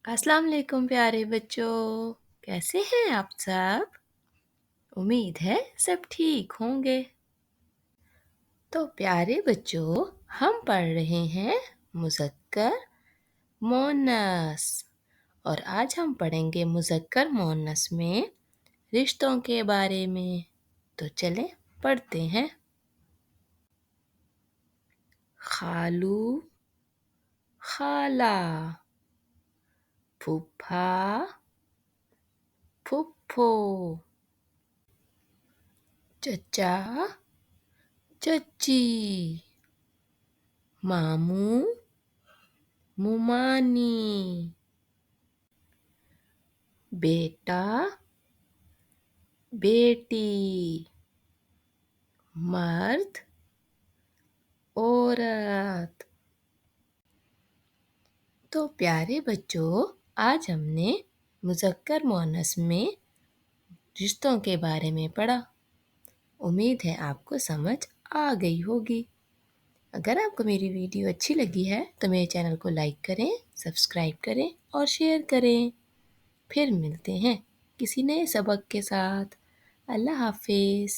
अस्सलाम वालेकुम प्यारे बच्चों। कैसे हैं आप सब? उम्मीद है सब ठीक होंगे। तो प्यारे बच्चों, हम पढ़ रहे हैं मुज़क्कर मोअन्नस और आज हम पढ़ेंगे मुज़क्कर मोअन्नस में रिश्तों के बारे में। तो चलें पढ़ते हैं। खालू, खाला, फूफा, फुफ्फो, चचा, चची, मामू, मुमानी, बेटा, बेटी, मर्द, औरत। तो प्यारे बच्चों, आज हमने मुज़क्कर मुअन्नस में रिश्तों के बारे में पढ़ा। उम्मीद है आपको समझ आ गई होगी। अगर आपको मेरी वीडियो अच्छी लगी है तो मेरे चैनल को लाइक करें, सब्सक्राइब करें और शेयर करें। फिर मिलते हैं किसी नए सबक के साथ। अल्लाह हाफ़िज़।